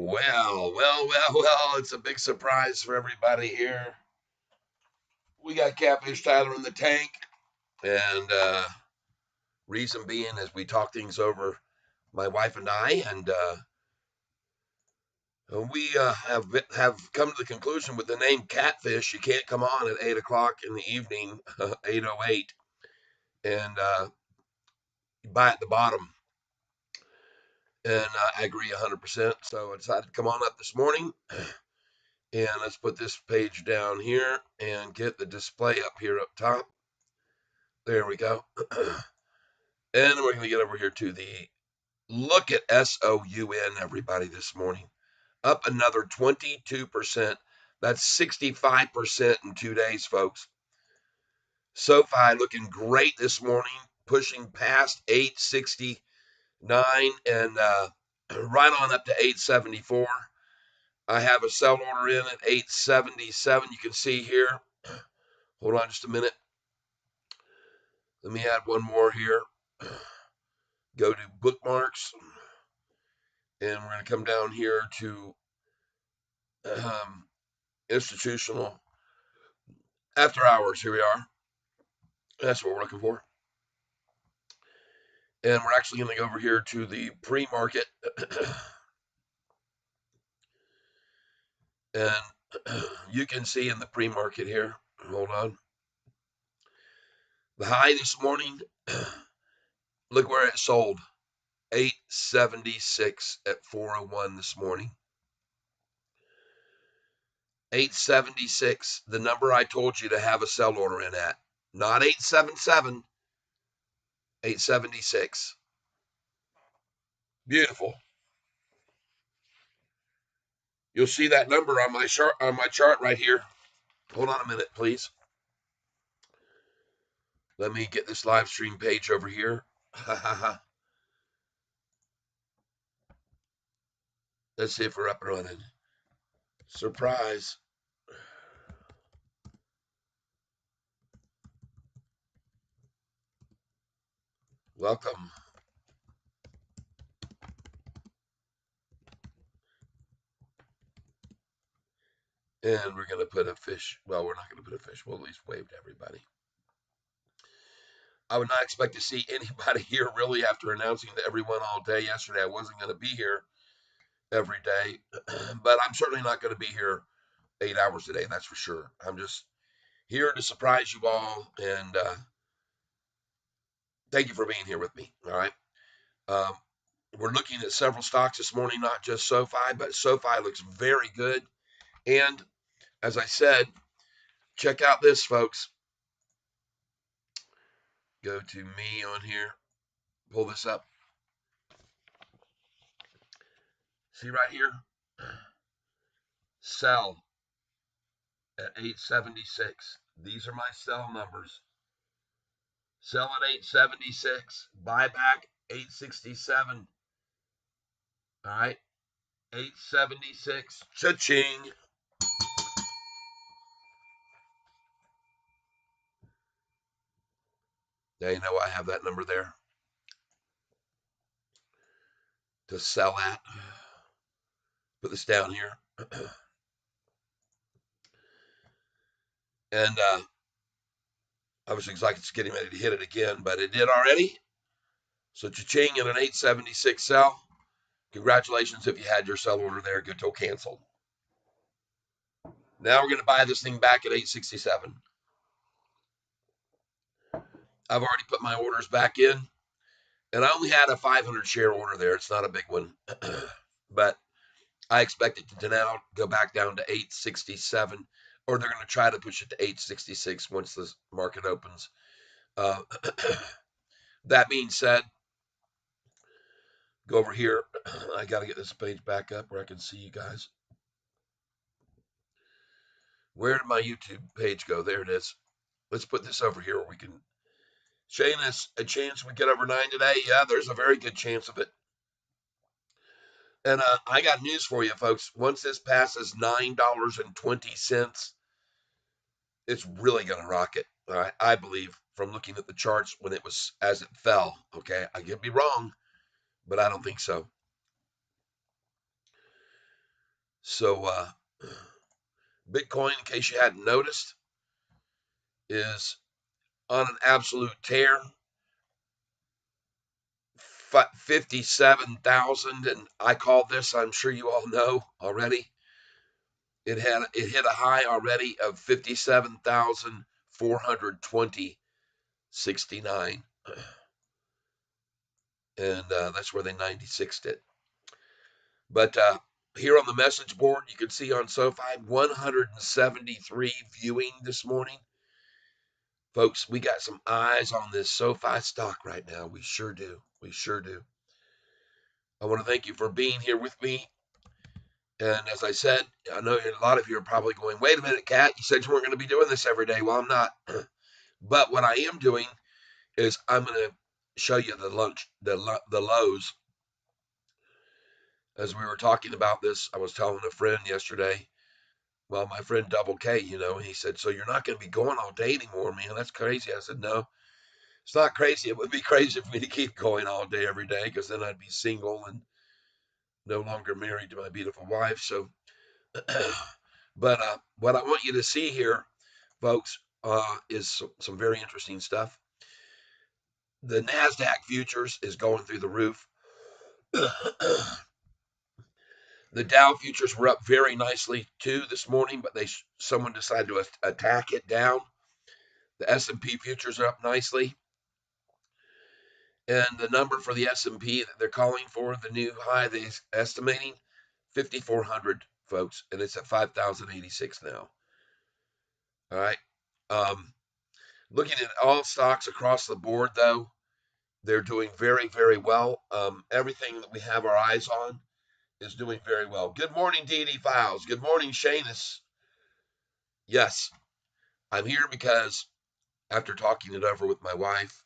Well, it's a big surprise for everybody here. We got Catfish Tyler in the tank, and reason being, as we talk things over, my wife and I, and we have come to the conclusion with the name Catfish, you can't come on at 8 o'clock in the evening, 8:08, and you buy at the bottom. And I agree 100%. So I decided to come on up this morning. And let's put this page down here and get the display up here up top. There we go. And we're going to get over here to the look at SOUN, everybody, this morning. Up another 22%. That's 65% in 2 days, folks. Sofi looking great this morning, pushing past 869 and right on up to 874. I have a sell order in at 877. You can see here. Hold on just a minute. Let me add one more here. Go to bookmarks. And we're going to come down here to institutional after hours. Here we are. That's what we're looking for. And we're actually going to go over here to the pre-market. And you can see in the pre-market here. Hold on. The high this morning, look where it sold. 876 at 401 this morning. 876, the number I told you to have a sell order in at. Not 877, 876. Beautiful. You'll see that number on my chart right here. Hold on a minute, please. Let me get this live stream page over here. Let's see if we're up and running. Surprise. Welcome. And we're going to put a fish. Well, we're not going to put a fish. We'll at least wave to everybody. I would not expect to see anybody here really after announcing to everyone all day yesterday I wasn't going to be here every day. But I'm certainly not going to be here 8 hours a day, that's for sure. I'm just here to surprise you all. And thank you for being here with me. All right. We're looking at several stocks this morning, not just Sofi, but Sofi looks very good. And as I said, check out this, folks. Go to me on here. Pull this up. See right here? Sell at 876. These are my sell numbers. Sell at 876. Buy back 867. All right. 876. Cha-ching. Now you know I have that number there to sell at. Put this down here. And I was like it's getting ready to hit it again, but it did already. So cha-ching at an 876 sell. Congratulations if you had your sell order there. Good till canceled. Now we're going to buy this thing back at 867. I've already put my orders back in, and I only had a 500 share order there. It's not a big one, but I expect it to now go back down to 867, or they're going to try to push it to 866 once the market opens. That being said, go over here. I got to get this page back up where I can see you guys. Where did my YouTube page go? There it is. Let's put this over here where we can. Shane, is a chance we get over 9 today? Yeah, there's a very good chance of it. And I got news for you, folks. Once this passes $9.20, it's really going to rocket. All right, I believe from looking at the charts when it was as it fell. Okay, I could be wrong, but I don't think so. So Bitcoin, in case you hadn't noticed, is on an absolute tear. 57,000, and I called this, I'm sure you all know already. It hit a high already of 57,420.69, and that's where they 96'd it. But here on the message board, you can see on Sofi 173 viewing this morning. Folks, we got some eyes on this Sofi stock right now. We sure do. We sure do. I want to thank you for being here with me. And as I said, I know a lot of you are probably going, wait a minute, Kat, you said you weren't going to be doing this every day. Well, I'm not. But what I am doing is I'm going to show you the lows. As we were talking about this, I was telling a friend yesterday, well, my friend Double K, he said, so you're not going to be going all day anymore, man. That's crazy. I said, no, it's not crazy. It would be crazy for me to keep going all day every day, because then I'd be single and no longer married to my beautiful wife. So, but what I want you to see here, folks, is some very interesting stuff. The NASDAQ futures is going through the roof. The Dow futures were up very nicely too this morning, but someone decided to attack it down. The S&P futures are up nicely. And the number for the S&P that they're calling for, the new high, they're estimating 5,400, folks, and it's at 5,086 now. All right. Looking at all stocks across the board, though, they're doing very, very well. Everything that we have our eyes on is doing very well. Good morning, DD Files. Good morning, Shanus. Yes, I'm here because after talking it over with my wife,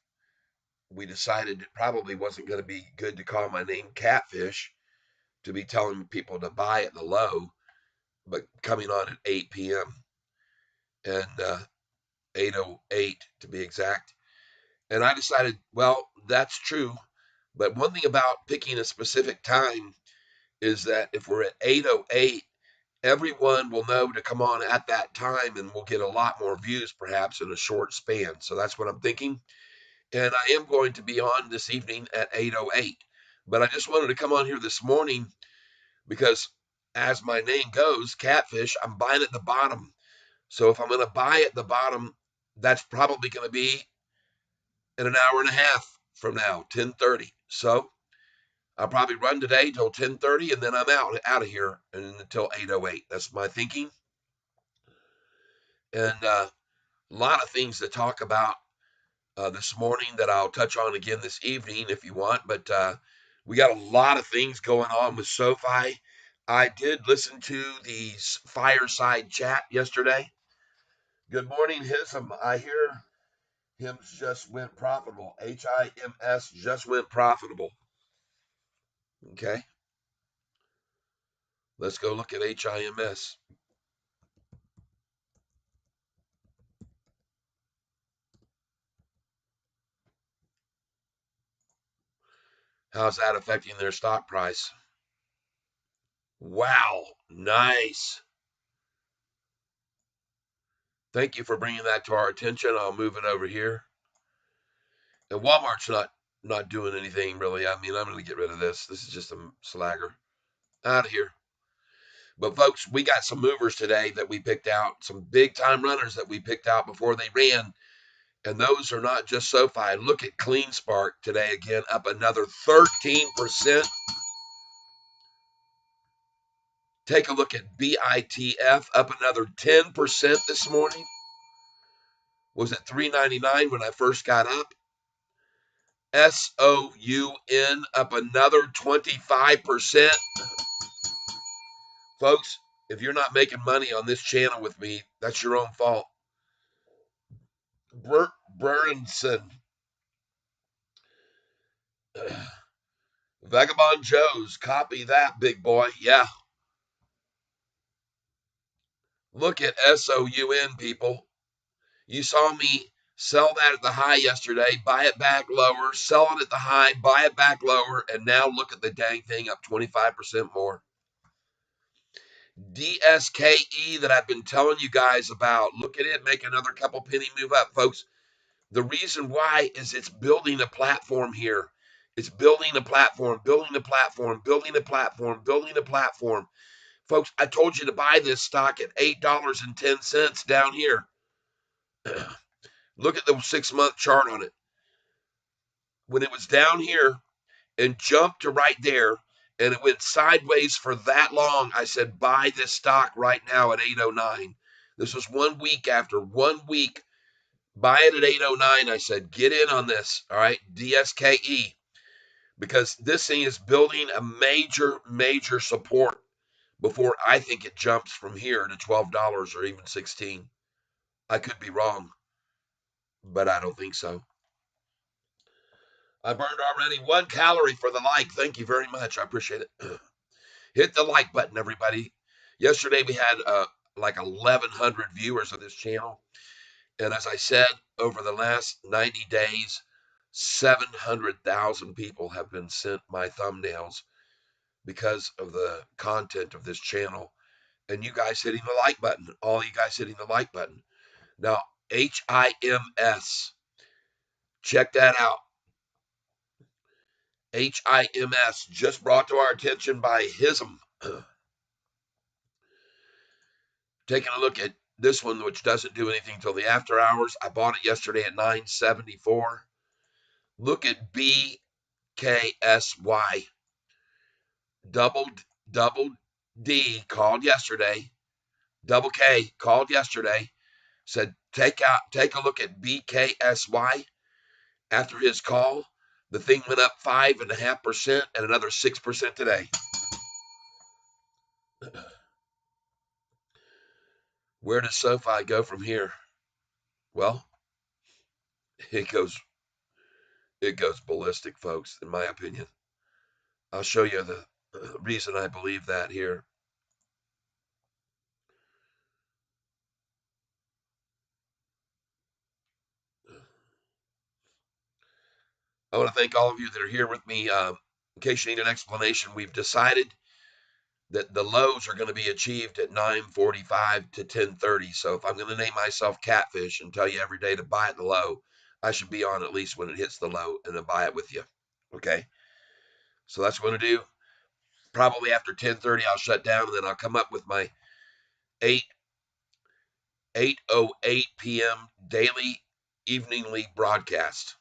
we decided it probably wasn't going to be good to call my name Catfish, to be telling people to buy at the low, but coming on at 8 p.m. and 8:08 to be exact. And I decided, well, that's true. But one thing about picking a specific time is that if we're at 8:08, everyone will know to come on at that time, and we'll get a lot more views perhaps in a short span. So that's what I'm thinking. And I am going to be on this evening at 8:08. But I just wanted to come on here this morning because, as my name goes, Catfish, I'm buying at the bottom. So if I'm going to buy at the bottom, that's probably going to be in an hour and a half from now, 10:30. So I'll probably run today till 10:30, and then I'm out of here until 8:08. That's my thinking. And a lot of things to talk about this morning that I'll touch on again this evening if you want. But we got a lot of things going on with Sofi. I did listen to the fireside chat yesterday. Good morning, Hism. I hear HIMS just went profitable. HIMS just went profitable. Okay. Let's go look at HIMS. How's that affecting their stock price? Wow, nice. Thank you for bringing that to our attention. I'll move it over here. And Walmart's not doing anything really. I mean, I'm going to get rid of this. This is just a slagger. Out of here. But folks, we got some movers today that we picked out, some big time runners that we picked out before they ran. And those are not just SoFi. Look at CleanSpark today again, up another 13%. Take a look at BITF, up another 10% this morning. Was at $3.99 when I first got up. SOUN up another 25%. Folks, if you're not making money on this channel with me, that's your own fault. Burenson. Vagabond Joe's, copy that, big boy. Yeah. Look at SOUN, people. You saw me sell that at the high yesterday, buy it back lower, sell it at the high, buy it back lower, and now look at the dang thing up 25% more. DSKE that I've been telling you guys about. Look at it, make another couple penny move up, folks. The reason why is it's building a platform here. It's building a platform, building a platform, building a platform, building a platform. Folks, I told you to buy this stock at $8.10 down here. Look at the 6-month chart on it. When it was down here and jumped to right there, and it went sideways for that long, I said, buy this stock right now at 809. This was 1 week after 1 week. Buy it at 809. I said, get in on this. All right, DSKE, because this thing is building a major, major support before I think it jumps from here to $12 or even 16. I could be wrong, but I don't think so. I burned already 1 calorie for the like. Thank you very much. I appreciate it. Hit the like button, everybody. Yesterday we had like 1,100 viewers of this channel. And as I said, over the last 90 days, 700,000 people have been sent my thumbnails because of the content of this channel. And you guys hitting the like button. All you guys hitting the like button. Now, HIMS. Check that out. HIMS, just brought to our attention by HISM. Taking a look at this one, which doesn't do anything till the after hours. I bought it yesterday at $9.74. Look at BKSY. Double D called yesterday. Double K called yesterday. Said take a look at BKSY. After his call, the thing went up 5.5% and another 6% today. Where does SoFi go from here? Well, it goes ballistic, folks, in my opinion. I'll show you the reason I believe that here. I want to thank all of you that are here with me. In case you need an explanation, we've decided that the lows are going to be achieved at 9:45 to 10:30. So if I'm going to name myself Catfish and tell you every day to buy at the low, I should be on at least when it hits the low and then buy it with you. Okay? So that's what I'm going to do. Probably after 10:30, I'll shut down and then I'll come up with my 8:08 p.m. daily eveningly broadcast.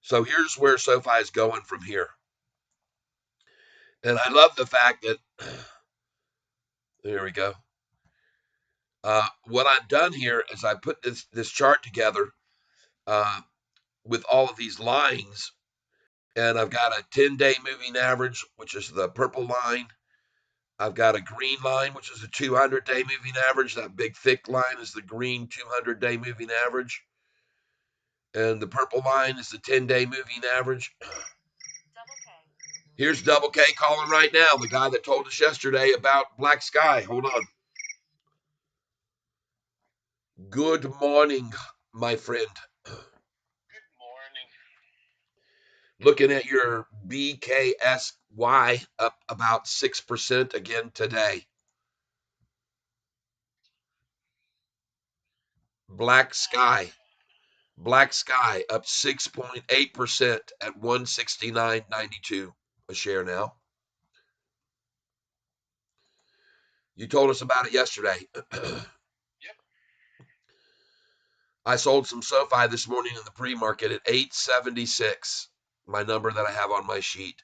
So here's where SoFi is going from here. And I love the fact that, there we go. What I've done here is I put this chart together with all of these lines, and I've got a 10-day moving average, which is the purple line. I've got a green line, which is a 200-day moving average. That big thick line is the green 200-day moving average. And the purple line is the 10-day moving average. Here's Double K calling right now, the guy that told us yesterday about Black Sky. Hold on. Good morning, my friend. Good morning. Looking at your BKSY up about 6% again today. Black Sky up 6.8% at 169.92 a share now. You told us about it yesterday. Yep. I sold some SoFi this morning in the pre-market at 876, my number that I have on my sheet.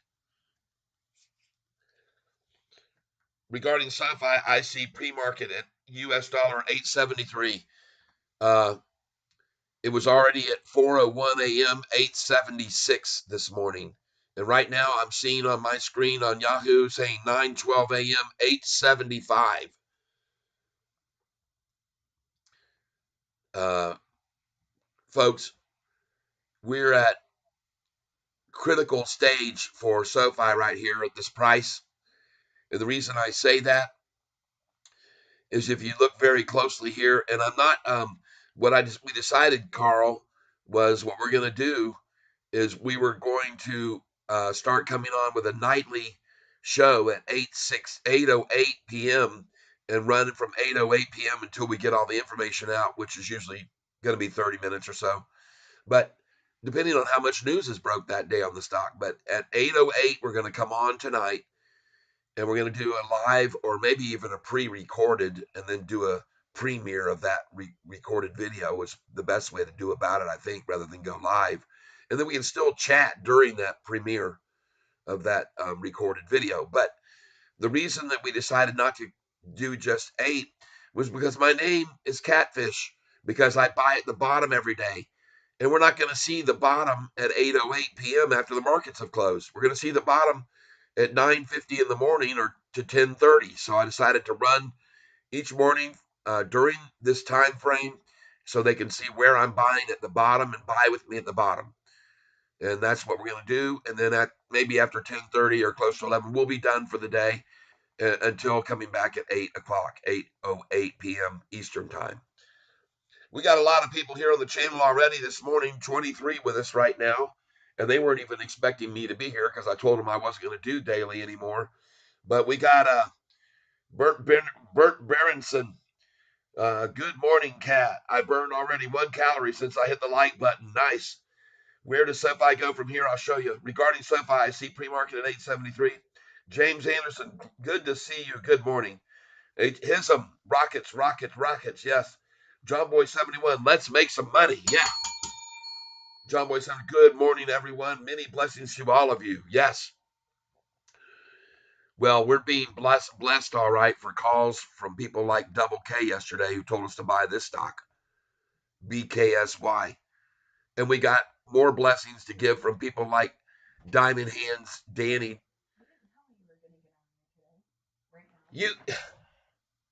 Regarding SoFi, I see pre-market at US dollar 873. It was already at 4:01 a.m., 876 this morning. And right now I'm seeing on my screen on Yahoo saying 9:12 a.m., 875. Folks, we're at critical stage for SoFi right here at this price. And the reason I say that is if you look very closely here, and I'm not, we decided, Carl, was what we're going to do is we were going to start coming on with a nightly show at 8:08 p.m. and run it from 8:08 p.m. until we get all the information out, which is usually going to be 30 minutes or so. But depending on how much news is broke that day on the stock. But at 8:08, we're going to come on tonight and we're going to do a live or maybe even a pre-recorded and then do a premiere of that recorded video is the best way to do about it, I think, rather than go live. And then we can still chat during that premiere of that recorded video. But the reason that we decided not to do just 8 was because my name is Catfish, because I buy at the bottom every day. And we're not going to see the bottom at 8:08 p.m. after the markets have closed. We're going to see the bottom at 9:50 in the morning or to 10:30. So I decided to run each morning during this time frame so they can see where I'm buying at the bottom and buy with me at the bottom. And that's what we're going to do. And then at maybe after 10:30 or close to 11, we'll be done for the day until coming back at 8 o'clock, 8:08 p.m. Eastern time. We got a lot of people here on the channel already this morning, 23 with us right now. And they weren't even expecting me to be here because I told them I wasn't going to do daily anymore. But we got Bert Berenson. Good morning, Cat. I burned already 1 calorie since I hit the like button. Nice. Where does SoFi go from here? I'll show you. Regarding SoFi, I see pre-market at 873. James Anderson, good to see you. Good morning. Hism, rockets, rockets, rockets. Yes. John Boy 71, let's make some money. Yeah. John Boy 7, good morning, everyone. Many blessings to all of you. Yes. Well, we're being blessed, all right, for calls from people like Double K yesterday who told us to buy this stock, BKSY. And we got more blessings to give from people like Diamond Hands Danny. You,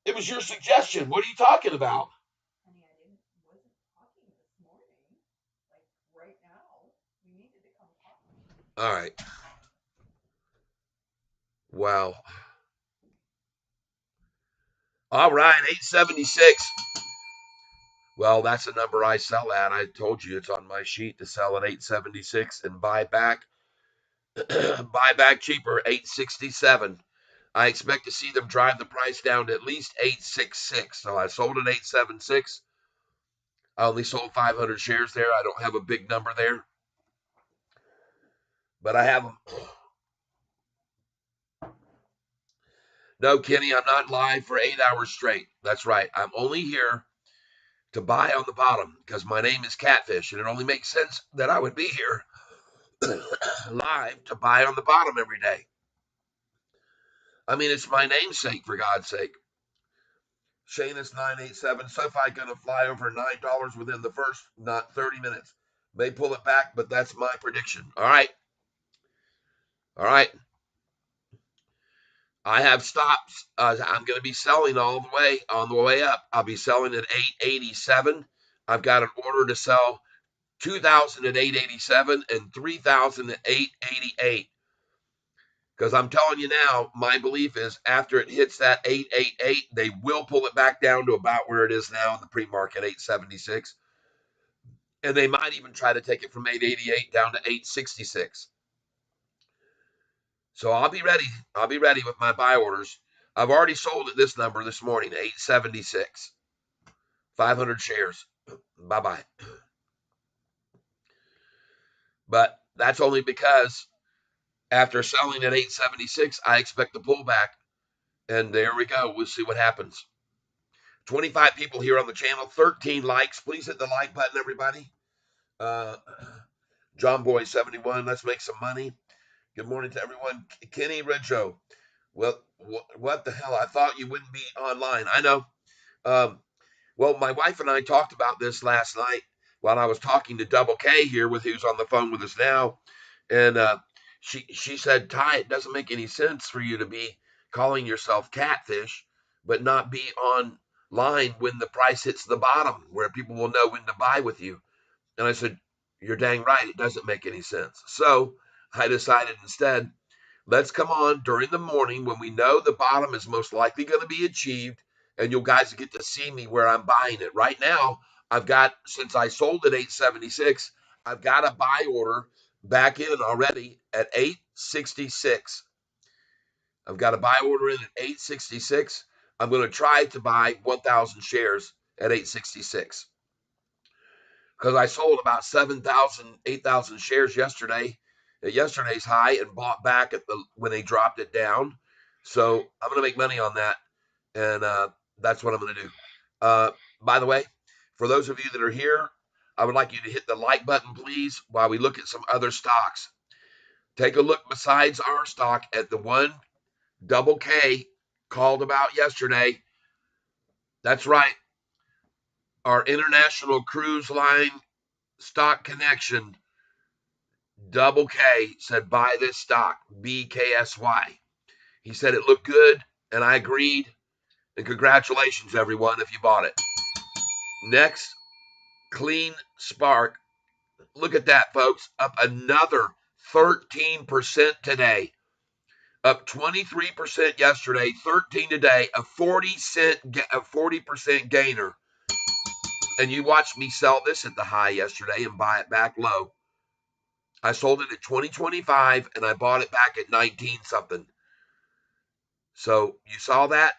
it was your suggestion. What are you talking about? All right. Wow. All right, 876. Well, that's the number I sell at. I told you it's on my sheet to sell at 876 and buy back buy back cheaper 867. I expect to see them drive the price down to at least 866. So I sold at 876. I only sold 500 shares there. I don't have a big number there. But I have them. No, Kenny, I'm not live for 8 hours straight. That's right. I'm only here to buy on the bottom because my name is Catfish, and it only makes sense that I would be here live to buy on the bottom every day. I mean, it's my namesake, for God's sake. Shanus 987, SoFi gonna fly over $9 within the first not 30 minutes. May pull it back, but that's my prediction. All right. All right. I have stops. I'm going to be selling all the way on the way up. I'll be selling at 887. I've got an order to sell 2,000 at 887 and 3,000 at 888. Because I'm telling you now, my belief is after it hits that 888, they will pull it back down to about where it is now in the pre-market, 876. And they might even try to take it from 888 down to 866. So I'll be ready. I'll be ready with my buy orders. I've already sold at this number this morning, 876. 500 shares. Bye-bye. But that's only because after selling at 876, I expect the pullback. And there we go. We'll see what happens. 25 people here on the channel, 13 likes. Please hit the like button, everybody. John Boy 71, let's make some money. Good morning to everyone. Kenny Rijo. Well, what the hell? I thought you wouldn't be online. I know. Well, my wife and I talked about this last night while I was talking to Double K here, with who's on the phone with us now, and she said, Ty, it doesn't make any sense for you to be calling yourself Catfish, but not be online when the price hits the bottom, where people will know when to buy with you. And I said, you're dang right, it doesn't make any sense. So I decided instead, let's come on during the morning when we know the bottom is most likely going to be achieved, and you guys get to see me where I'm buying it. Right now, I've got, since I sold at 876, I've got a buy order back in already at 866. I've got a buy order in at 866. I'm going to try to buy 1,000 shares at 866 because I sold about 7,000, 8,000 shares yesterday at yesterday's high and bought back at the when they dropped it down. So I'm going to make money on that, and that's what I'm going to do. By the way, for those of you that are here, I would like you to hit the like button, please, while we look at some other stocks. Take a look besides our stock at the one double K called about yesterday. That's right. Our international cruise line stock connection, double K, said buy this stock, BKSY. He said it looked good, and I agreed. And congratulations, everyone, if you bought it. Next, Clean Spark. Look at that, folks. Up another 13% today. Up 23% yesterday, 13 today, a 40% gainer. And you watched me sell this at the high yesterday and buy it back low. I sold it at 2025 and I bought it back at 19 something. So you saw that.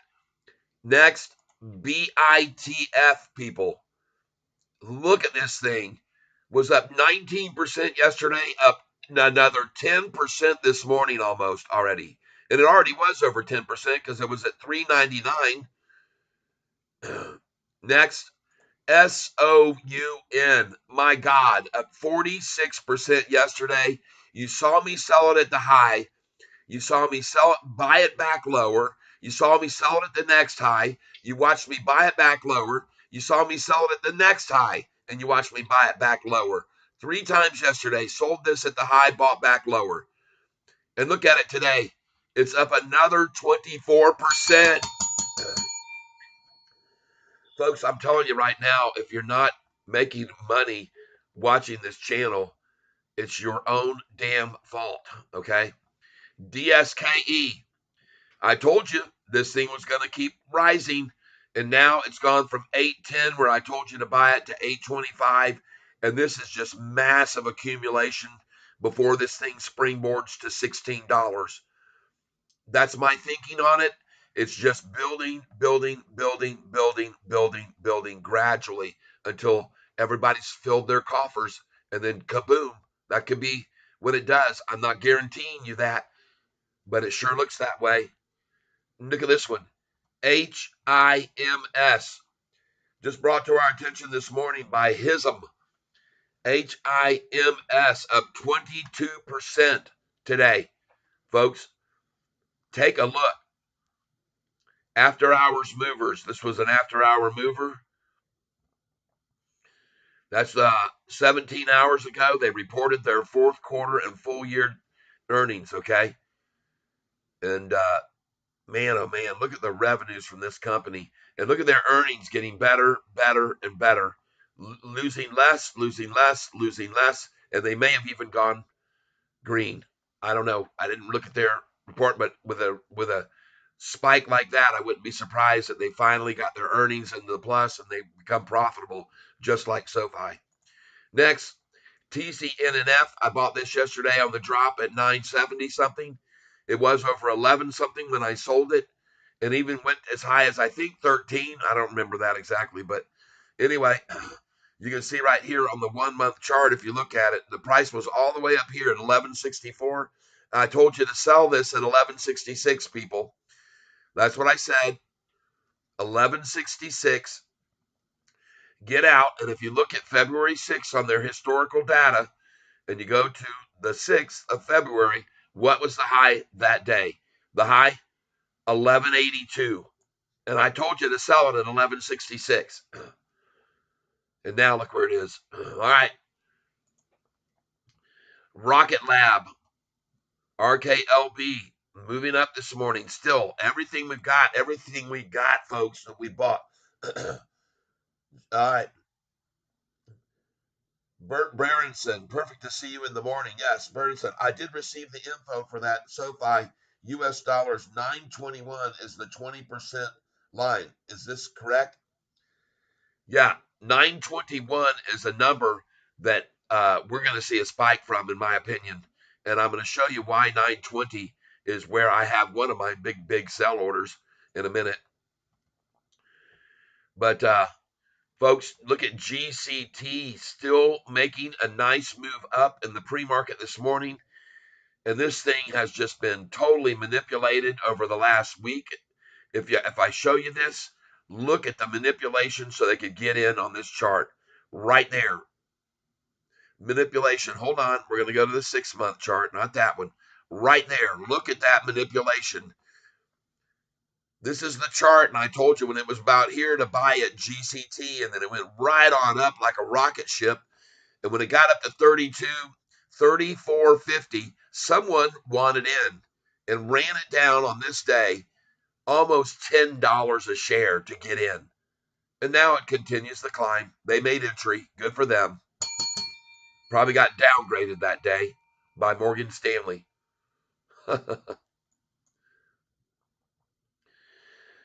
Next, BITF, people. Look at this thing. Was up 19% yesterday, up another 10% this morning almost already. And it already was over 10% because it was at 399. Next, SOUN. My God, up 46% yesterday. You saw me sell it at the high. You saw me sell it, buy it back lower. You saw me sell it at the next high. You watched me buy it back lower. You saw me sell it at the next high, and you watched me buy it back lower. 3 times yesterday, sold this at the high, bought back lower. And look at it today. It's up another 24%. Folks, I'm telling you right now, if you're not making money watching this channel, it's your own damn fault, okay? DSKE. I told you this thing was going to keep rising, and now it's gone from 810, where I told you to buy it, to 825, and this is just massive accumulation before this thing springboards to $16. That's my thinking on it. It's just building, building, building, building, building, building gradually until everybody's filled their coffers, and then kaboom. That could be when it does. I'm not guaranteeing you that, but it sure looks that way. Look at this one. HIMS. Just brought to our attention this morning by HISM. HIMS up 22% today. Folks, take a look. After hours movers. This was an after hour mover. That's 17 hours ago. They reported their fourth quarter and full year earnings, okay? And man, oh man, look at the revenues from this company. And look at their earnings getting better, better, and better. Losing less, losing less, losing less. And they may have even gone green. I don't know. I didn't look at their report, but with a spike like that, I wouldn't be surprised that they finally got their earnings into the plus and they become profitable, just like Sofi. Next, TCNNF. I bought this yesterday on the drop at 970 something. It was over 11 something when I sold it, and even went as high as I think 13. I don't remember that exactly, but anyway, you can see right here on the 1 month chart, if you look at it, the price was all the way up here at 1164. I told you to sell this at 1166, people. That's what I said. 1166. Get out, and if you look at February 6th on their historical data, and you go to the 6th of February, what was the high that day? The high, 1182. And I told you to sell it at 1166. And now look where it is. All right. Rocket Lab, RKLB, moving up this morning. Still, everything we got, folks, that we bought. All right. Bert Berenson, perfect to see you in the morning. Yes, Berenson, I did receive the info for that SoFi. US dollars 921 is the 20% line. Is this correct? Yeah, 921 is a number that we're going to see a spike from, in my opinion. And I'm going to show you why 920 is where I have one of my big sell orders in a minute. But folks, look at GCT still making a nice move up in the pre-market this morning. And this thing has just been totally manipulated over the last week. If I show you this, look at the manipulation so they could get in on this chart right there. Manipulation. Hold on. We're going to go to the 6-month chart, not that one. Right there. Look at that manipulation. This is the chart, and I told you when it was about here to buy at GCT, and then it went right on up like a rocket ship. And when it got up to 32, 34.50, someone wanted in and ran it down on this day almost $10 a share to get in. And now it continues to climb. They made entry. Good for them. Probably got downgraded that day by Morgan Stanley.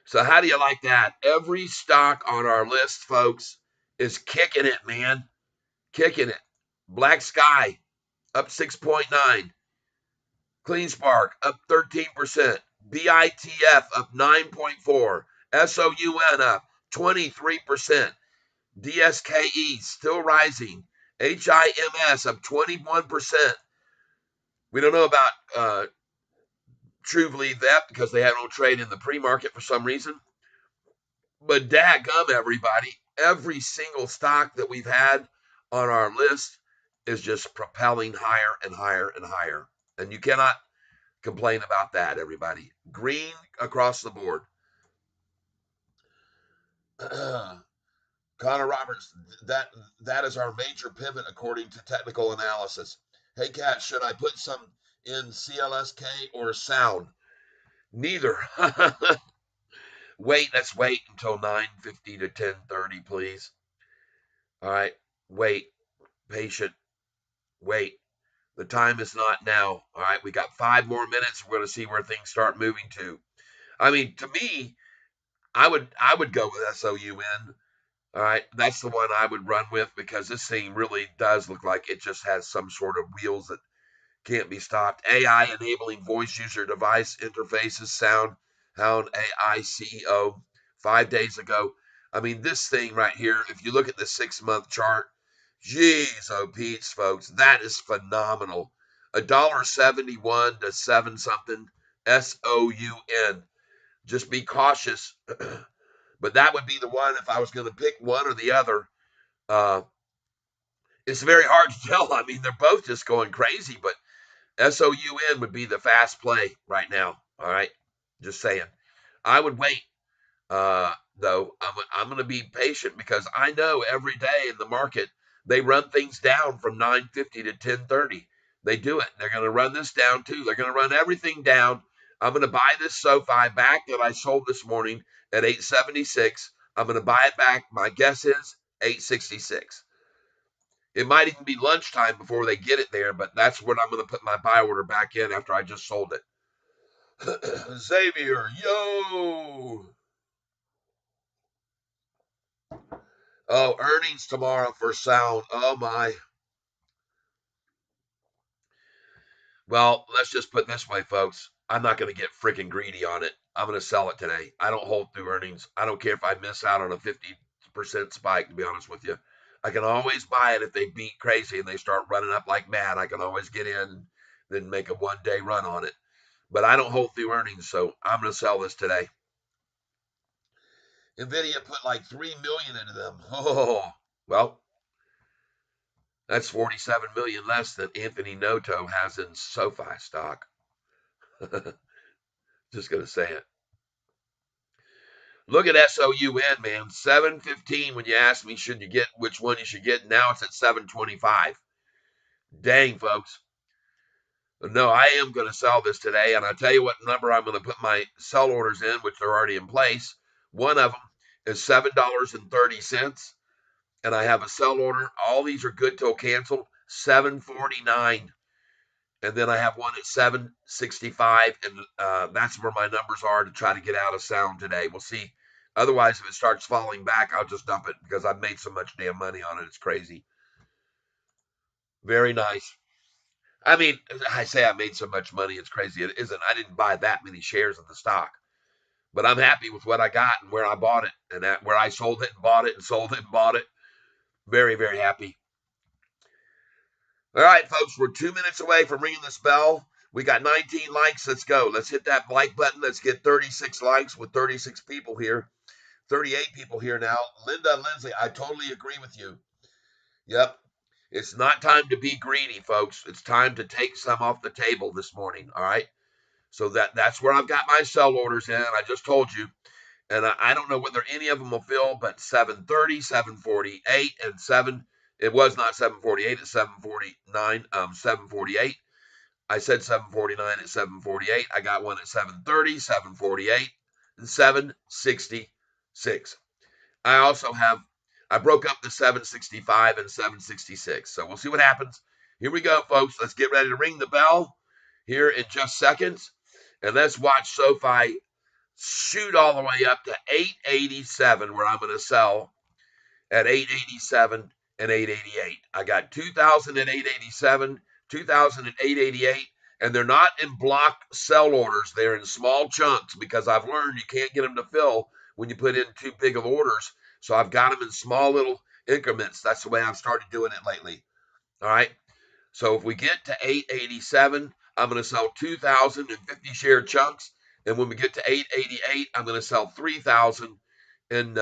So how do you like that? Every stock on our list, folks, is kicking it, man. Kicking it. Black Sky up 6.9. Clean Spark up 13%. BITF up 9.4. SOUN up 23%. DSKE still rising. HIMS up 21%. We don't know about True Believe that because they had no trade in the pre-market for some reason. But dadgum, everybody, every single stock that we've had on our list is just propelling higher and higher and higher. And you cannot complain about that, everybody. Green across the board. Connor Roberts, that is our major pivot according to technical analysis. Hey, Kat, should I put some in CLSK or Sound? Neither. Let's wait until 9:50 to 10:30, please. All right, wait, patient, wait. The time is not now. All right, we got 5 more minutes. We're going to see where things start moving to. I mean, to me, I would go with SOUN. All right, that's the one I would run with because this thing really does look like it just has some sort of wheels that can't be stopped. AI enabling voice user device interfaces, Hound AI CEO 5 days ago. I mean, this thing right here, if you look at the 6-month chart, geez, oh Pete's folks, that is phenomenal. $1.71 to 7 something, SOUN. Just be cautious. But that would be the one if I was going to pick one or the other. Uh, it's very hard to tell. I mean, they're both just going crazy, but SOUN would be the fast play right now. All right, just saying. I would wait, though. I'm going to be patient because I know every day in the market they run things down from 9:50 to 10:30. They do it. They're going to run this down too. They're going to run everything down. I'm going to buy this Sofi back that I sold this morning at 876. I'm going to buy it back. My guess is 866. It might even be lunchtime before they get it there, but that's when I'm going to put my buy order back in after I just sold it. Xavier, yo! Oh, earnings tomorrow for Sound. Oh my. Well, let's just put it this way, folks. I'm not going to get freaking greedy on it. I'm going to sell it today. I don't hold through earnings. I don't care if I miss out on a 50% spike, to be honest with you. I can always buy it if they beat crazy and they start running up like mad. I can always get in and then make a 1 day run on it. But I don't hold through earnings, so I'm going to sell this today. Nvidia put like 3 million into them. Oh, well, that's 47 million less than Anthony Noto has in SoFi stock. Just gonna say it. Look at SOUN, man. 715 when you asked me should you get which one you should get. Now it's at 725. Dang, folks. No, I am going to sell this today, and I'll tell you what number I'm going to put my sell orders in, which they're already in place. One of them is $7.30, and I have a sell order. All these are good till canceled. 749, and then I have one at 765, and that's where my numbers are to try to get out of Sound today. We'll see. Otherwise, if it starts falling back, I'll just dump it because I've made so much damn money on it. It's crazy. Very nice. I mean, I say I made so much money, it's crazy. It isn't. I didn't buy that many shares of the stock, but I'm happy with what I got and where I bought it and where I sold it and bought it and sold it and bought it. Very, very happy. All right, folks, we're 2 minutes away from ringing this bell. We got 19 likes. Let's go. Let's hit that like button. Let's get 36 likes with 36 people here. 38 people here now. Linda Lindsay, I totally agree with you. Yep. It's not time to be greedy, folks. It's time to take some off the table this morning. All right. So that's where I've got my sell orders in. I just told you. And I don't know whether any of them will fill, but 7:30, 7:48, and 7. It was not 7:48, it's 7:49, 7:48. I said 7:49 at 7:48. I got one at 7:30, 7:48, and 7:66. I also have, I broke up the 7:65 and 7:66. So we'll see what happens. Here we go, folks. Let's get ready to ring the bell here in just seconds. And let's watch Sofi shoot all the way up to 887, where I'm going to sell at 887 and 888. I got 2,000 at 887, 2,000 at 888, and they're not in block sell orders. They're in small chunks because I've learned you can't get them to fill when you put in too big of orders. So I've got them in small little increments. That's the way I've started doing it lately. All right. So if we get to 887, I'm going to sell 2,050 share chunks. And when we get to 888, I'm going to sell 3,000 in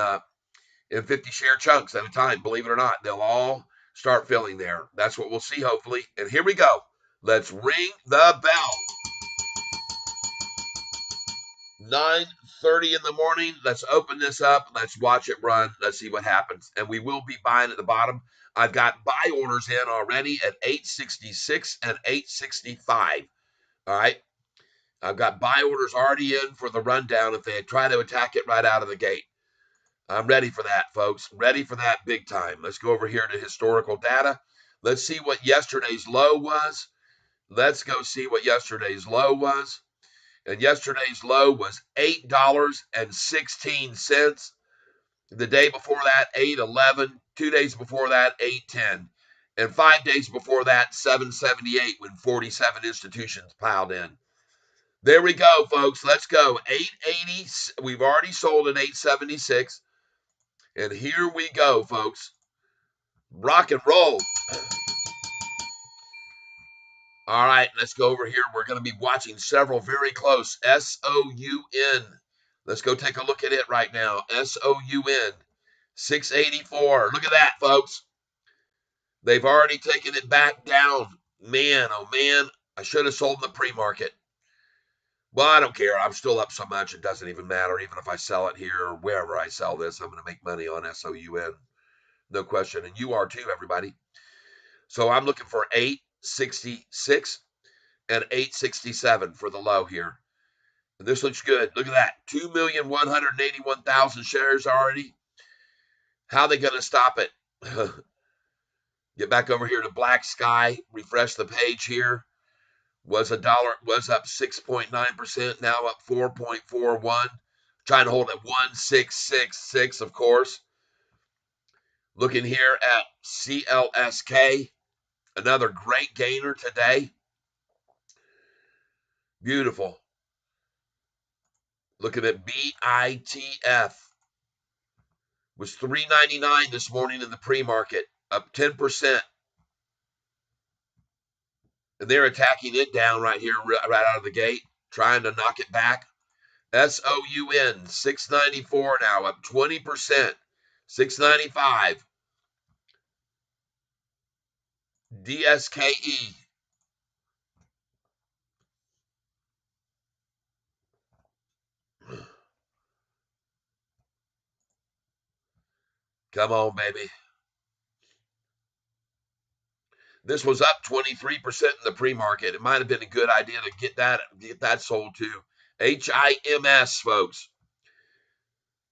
50 share chunks at a time. Believe it or not, they'll all start filling there. That's what we'll see, hopefully. And here we go. Let's ring the bell. 9:30 in the morning. Let's open this up. Let's watch it run. Let's see what happens. And we will be buying at the bottom. I've got buy orders in already at 866 and 865. All right. I've got buy orders already in for the rundown if they try to attack it right out of the gate. I'm ready for that, folks. Ready for that big time. Let's go over here to historical data. Let's see what yesterday's low was. Let's go see what yesterday's low was. And yesterday's low was $8.16. The day before that, 8.11. 2 days before that, 8.10. And 5 days before that, 7.78 when 47 institutions piled in. There we go, folks. Let's go. 880. We've already sold at 876. And here we go, folks. Rock and roll. All right, let's go over here. We're going to be watching several very close. SOUN. Let's go take a look at it right now. SOUN. 684. Look at that, folks. They've already taken it back down. Man, oh man, I should have sold in the pre-market. Well, I don't care. I'm still up so much, it doesn't even matter. Even if I sell it here or wherever I sell this, I'm going to make money on SOUN. No question. And you are too, everybody. So I'm looking for 866 and 867 for the low here. And this looks good. Look at that. 2,181,000 shares already. How are they going to stop it? Get back over here to Black Sky. Refresh the page here. Was up 6.9%, now up 4.41. Trying to hold at 1666, of course. Looking here at CLSK, another great gainer today. Beautiful. Looking at BITF. Was $3.99 this morning in the pre-market, up 10%. And they're attacking it down right here, right out of the gate, trying to knock it back. SOUN, 694 now, up 20%. 695. DSKE. Come on, baby. This was up 23% in the pre-market. It might have been a good idea to get that sold too. HIMS, folks.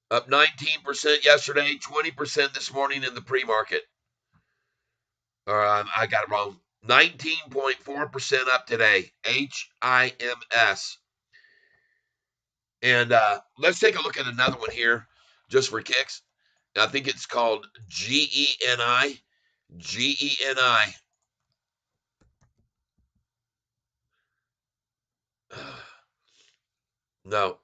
Up 19% yesterday, 20% this morning in the pre-market. I got it wrong. 19.4% up today. HIMS. And let's take a look at another one here, just for kicks. I think it's called GENI. GENI. No.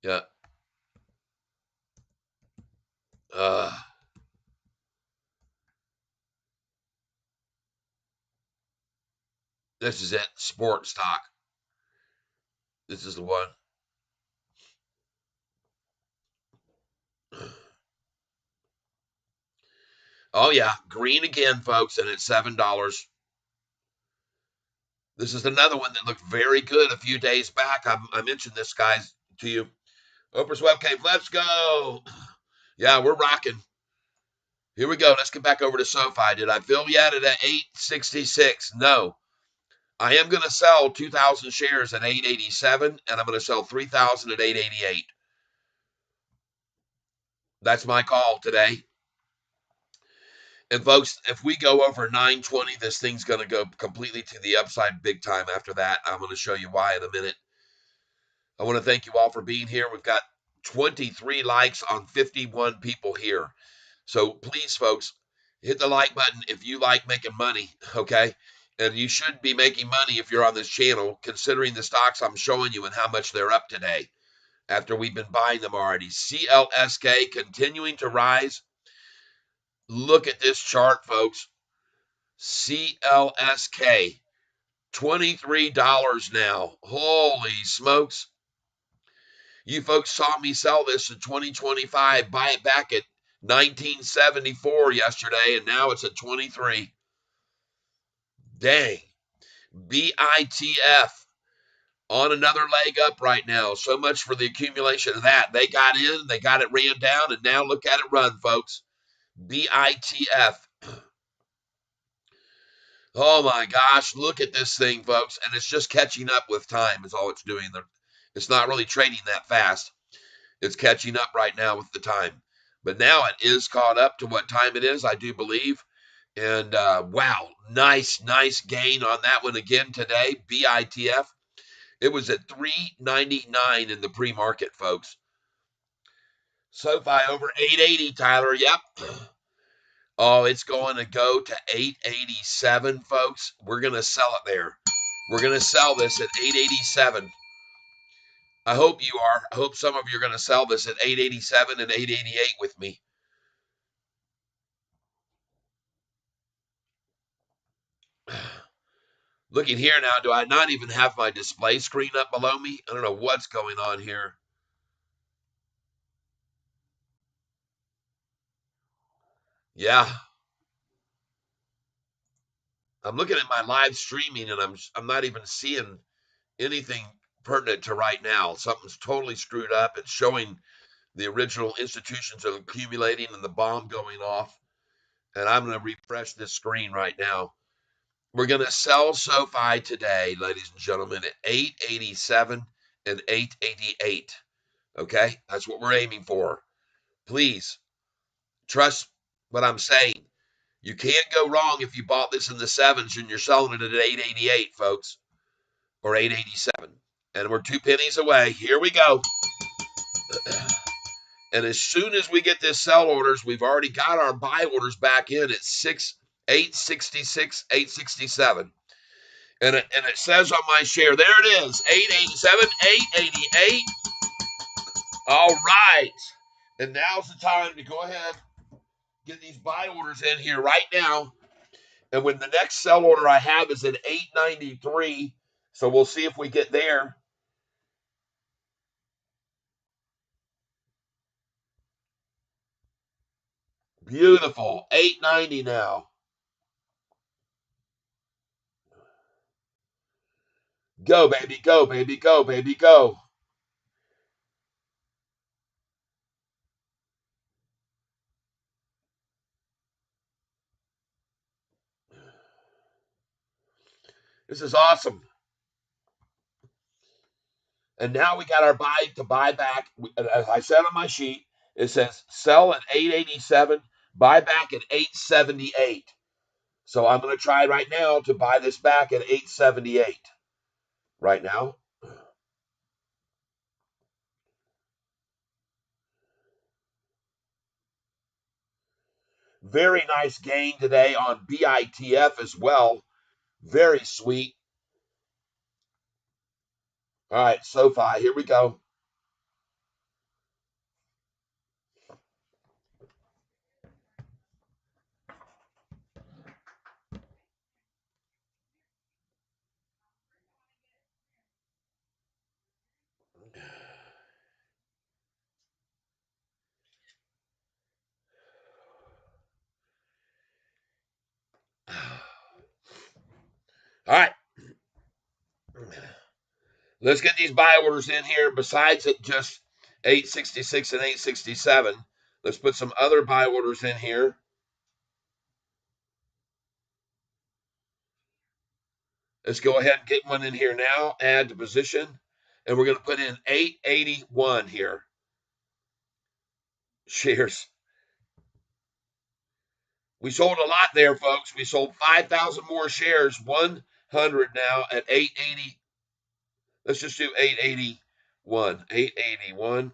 Yeah. Uh, this is it. Sport stock. This is the one. Oh yeah, green again, folks, and it's $7. This is another one that looked very good a few days back. I mentioned this, guys, to you. Oprah's webcam. Let's go. Yeah, we're rocking. Here we go. Let's get back over to Sofi. Did I fill yet at 866? No. I am going to sell 2,000 shares at 887, and I'm going to sell 3,000 at 888. That's my call today. And folks, if we go over 920, this thing's going to go completely to the upside big time after that. I'm going to show you why in a minute. I want to thank you all for being here. We've got 23 likes on 51 people here. So please, folks, hit the like button if you like making money, okay? And you should be making money if you're on this channel, considering the stocks I'm showing you and how much they're up today after we've been buying them already. CLSK continuing to rise. Look at this chart, folks. CLSK, $23 now. Holy smokes. You folks saw me sell this in 2025, buy it back at 1974 yesterday, and now it's at 23. Dang. BITF on another leg up right now. So much for the accumulation of that. They got in, they got it ran down, and now look at it run, folks. BITF. Oh my gosh, look at this thing, folks. And it's just catching up with time, is all it's doing. It's not really trading that fast. It's catching up right now with the time. But now it is caught up to what time it is, I do believe. And wow, nice gain on that one again today. BITF. It was at 399 in the pre-market, folks. SoFi over 880, Tyler. Yep. Oh, it's going to go to 887, folks. We're going to sell it there. We're going to sell this at 887. I hope you are. I hope some of you are going to sell this at 887 and 888 with me. Looking here now, do I not even have my display screen up below me? I don't know what's going on here. Yeah. I'm looking at my live streaming and I'm not even seeing anything pertinent to right now. Something's totally screwed up. It's showing the original institutions are accumulating and the bomb going off. And I'm going to refresh this screen right now. We're going to sell SoFi today, ladies and gentlemen, at 887 and 888. Okay? That's what we're aiming for. Please trust what I'm saying. You can't go wrong if you bought this in the sevens and you're selling it at 888, folks, or 887. And we're 2 pennies away. Here we go. And as soon as we get this sell orders, we've already got our buy orders back in at 866, 867. And it says on my share, there it is, 887, 888. All right. And now's the time to go ahead, get these buy orders in here right now. And when the next sell order I have is at 893, so we'll see if we get there. Beautiful. 890 now. Go, baby, go, baby, go, baby, go. This is awesome. And now we got our buy back. As I said on my sheet, it says sell at 887, buy back at 878. So I'm going to try right now to buy this back at 878 right now. Very nice gain today on BITF as well. Very sweet. All right, Sofi, here we go. All right. Let's get these buy orders in here. Besides it just 866 and 867, let's put some other buy orders in here. Let's go ahead and get one in here now. Add to position. And we're going to put in 881 here. Shares. We sold a lot there, folks. We sold 5,000 more shares. 100 now at 880. Let's just do 881. 881.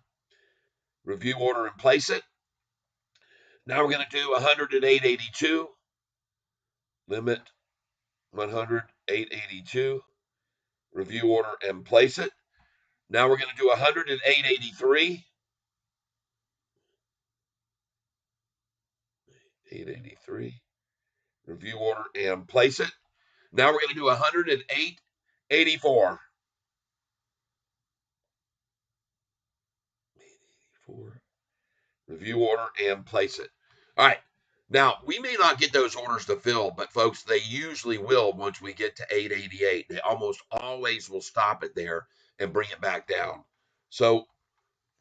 Review order and place it. Now we're going to do 100 at 882. Limit 100, 882. Review order and place it. Now we're going to do 100 at 883. 883. Review order and place it. Now we're going to do 100 at 884. 884. Review order and place it. All right. Now, we may not get those orders to fill, but folks, they usually will once we get to 888. They almost always will stop it there and bring it back down. So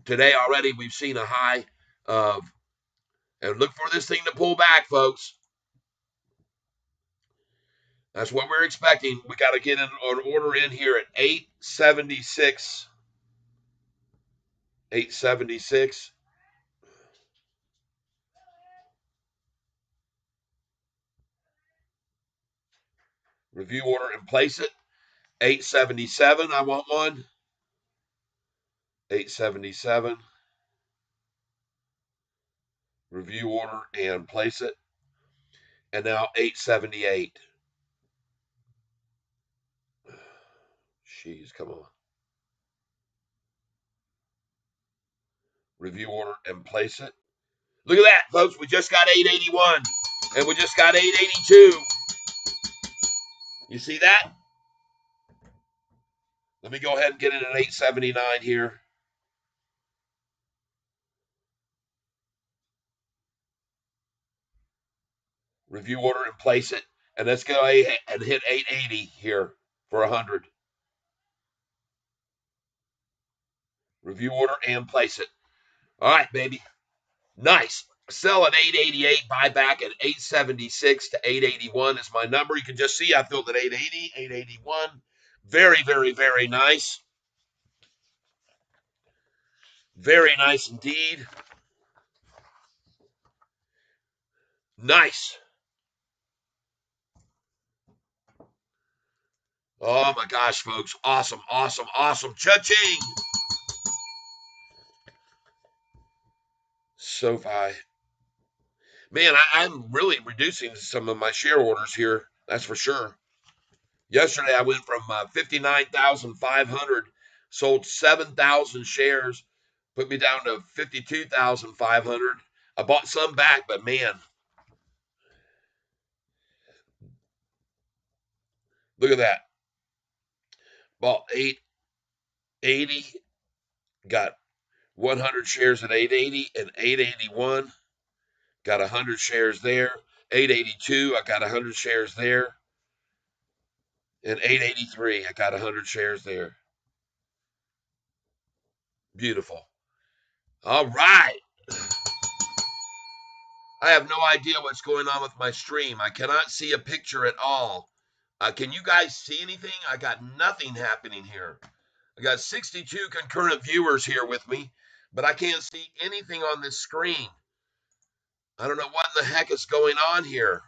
today already we've seen a high of, and look for this thing to pull back, folks. That's what we're expecting. We got to get an order in here at 876. 876. Review order and place it. 877. I want one. 877. Review order and place it. And now 878. Jeez, come on. Review order and place it. Look at that, folks. We just got 881. And we just got 882. You see that? Let me go ahead and get it at 879 here. Review order and place it. And let's go and hit 880 here for 100. Review order and place it. All right, baby. Nice. Sell at 888, buy back at 876 to 881 is my number. You can just see I filled at 880, 881. Very, very, very nice. Very nice indeed. Nice. Oh my gosh, folks. Awesome, awesome, awesome. Cha-ching. Sofi. Man, I'm really reducing some of my share orders here. That's for sure. Yesterday, I went from 59,500, sold 7,000 shares, put me down to 52,500. I bought some back, but man, look at that. Bought 880, got 100 shares at 880 and 881. Got 100 shares there. 882, I got 100 shares there. And 883, I got 100 shares there. Beautiful. All right. I have no idea what's going on with my stream. I cannot see a picture at all. Can you guys see anything? I got nothing happening here. I got 62 concurrent viewers here with me, but I can't see anything on this screen. I don't know what in the heck is going on here.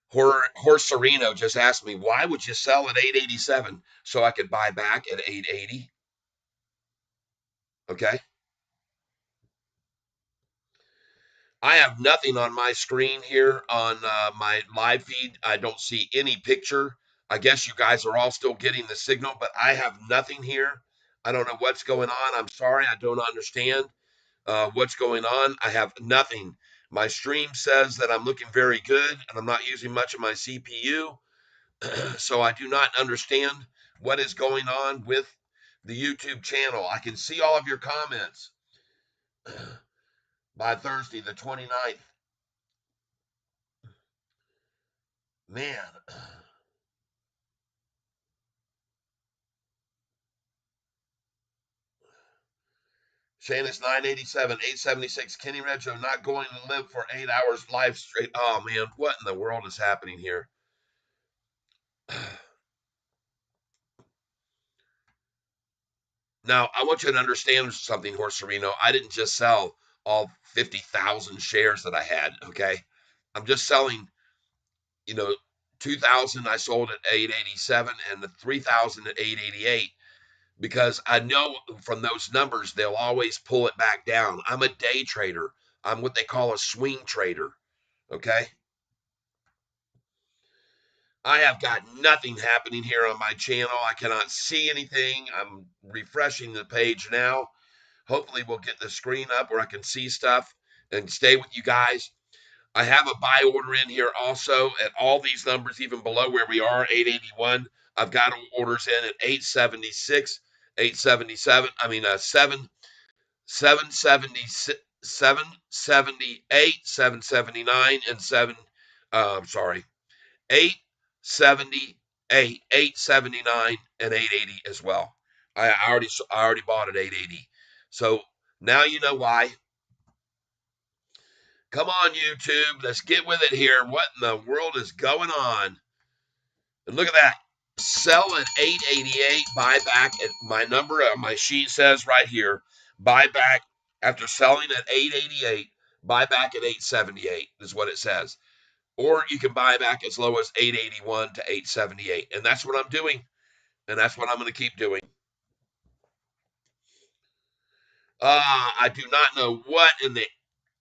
Horse Sereno just asked me, why would you sell at 887 so I could buy back at 880? Okay. I have nothing on my screen here on my live feed. I don't see any picture. I guess you guys are all still getting the signal, but I have nothing here. I don't know what's going on. I'm sorry. I don't understand what's going on. I have nothing. My stream says that I'm looking very good and I'm not using much of my CPU. So I do not understand what is going on with the YouTube channel. I can see all of your comments by Thursday, the 29th. Man, Shane, 987, 876. Kenny Reggio not going to live for 8 hours live straight. Oh, man, what in the world is happening here? Now, I want you to understand something, Horserino. I didn't just sell all 50,000 shares that I had, okay? I'm just selling, you know, 2,000 I sold at 887 and the 3,000 at 888 because I know from those numbers they'll always pull it back down. I'm a day trader. I'm what they call a swing trader, okay? I have got nothing happening here on my channel. I cannot see anything. I'm refreshing the page now. Hopefully, we'll get the screen up where I can see stuff and stay with you guys. I have a buy order in here also at all these numbers, even below where we are, 881. I've got orders in at 876, 877. I mean, 776, 778, 779, and 7. I'm sorry, 878, 879, and 880 as well. I already bought at 880. So now you know why. Come on, YouTube. Let's get with it here. What in the world is going on? And look at that. Sell at 888, buy back at my number on my sheet says right here. Buy back after selling at 888, buy back at 878 is what it says. Or you can buy back as low as 881 to 878. And that's what I'm doing. And that's what I'm going to keep doing. I do not know what in the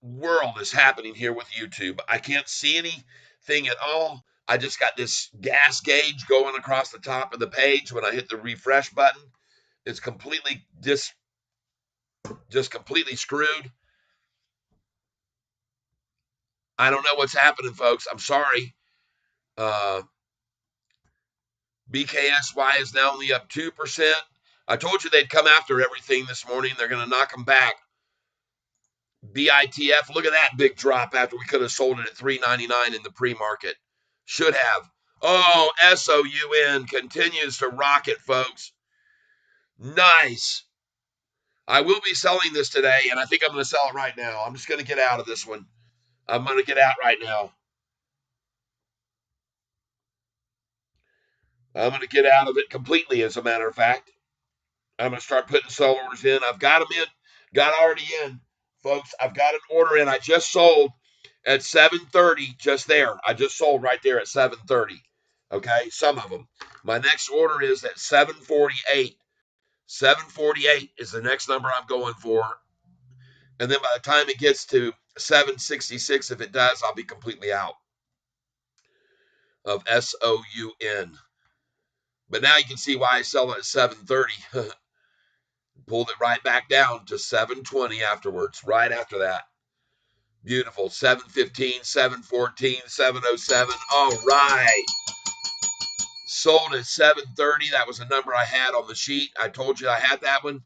world is happening here with YouTube. I can't see anything at all. I just got this gas gauge going across the top of the page when I hit the refresh button. It's completely just completely screwed. I don't know what's happening, folks. I'm sorry. Uh, BKSY is now only up 2%. I told you they'd come after everything this morning. They're going to knock them back. BITF, look at that big drop after we could have sold it at $3.99 in the pre-market. Should have. Oh, SOUN continues to rock it, folks. Nice. I will be selling this today, and I think I'm going to sell it right now. I'm just going to get out of this one. I'm going to get out right now. I'm going to get out of it completely, as a matter of fact. I'm going to start putting sell orders in. I've got them in, got already in, folks. I've got an order in. I just sold at 7:30, just there. I just sold right there at 7:30. Okay, some of them. My next order is at 7:48. 748 is the next number I'm going for. And then by the time it gets to 766, if it does, I'll be completely out of SOUN. But now you can see why I sell it at 730. Pulled it right back down to 720 afterwards, right after that. Beautiful. 715, 714, 707. All right. Sold at 730. That was the number I had on the sheet. I told you I had that one.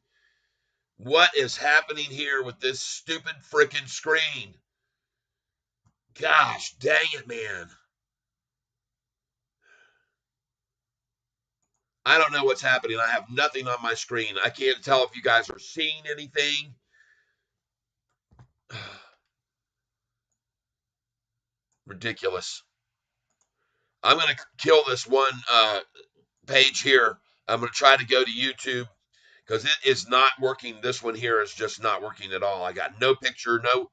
What is happening here with this stupid freaking screen? Gosh, dang it, man. I don't know what's happening. I have nothing on my screen. I can't tell if you guys are seeing anything. Ridiculous. I'm going to kill this one page here. I'm going to try to go to YouTube because it is not working. This one here is just not working at all. I got no picture, no,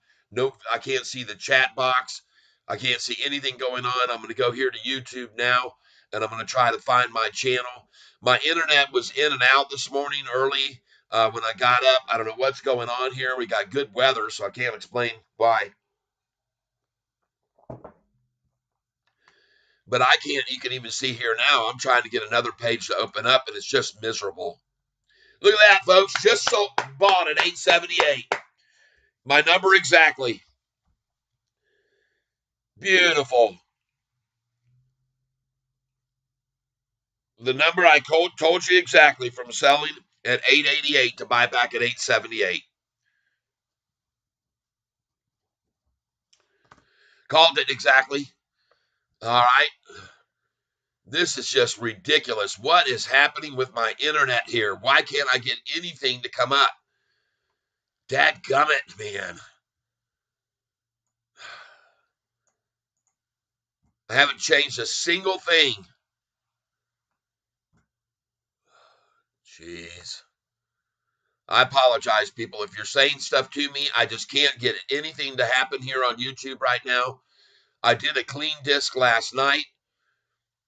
I can't see the chat box. I can't see anything going on. I'm going to go here to YouTube now and I'm going to try to find my channel. My internet was in and out this morning early when I got up. I don't know what's going on here. We got good weather, so I can't explain why. But I can't, you can even see here now, I'm trying to get another page to open up, and it's just miserable. Look at that, folks. Just bought at 878. My number exactly. Beautiful. The number I told you exactly, from selling at 888 to buy back at 878. Called it exactly. All right. This is just ridiculous. What is happening with my internet here? Why can't I get anything to come up? Dadgummit, man. I haven't changed a single thing. Jeez. I apologize, people. If you're saying stuff to me, I just can't get anything to happen here on YouTube right now. I did a clean disc last night.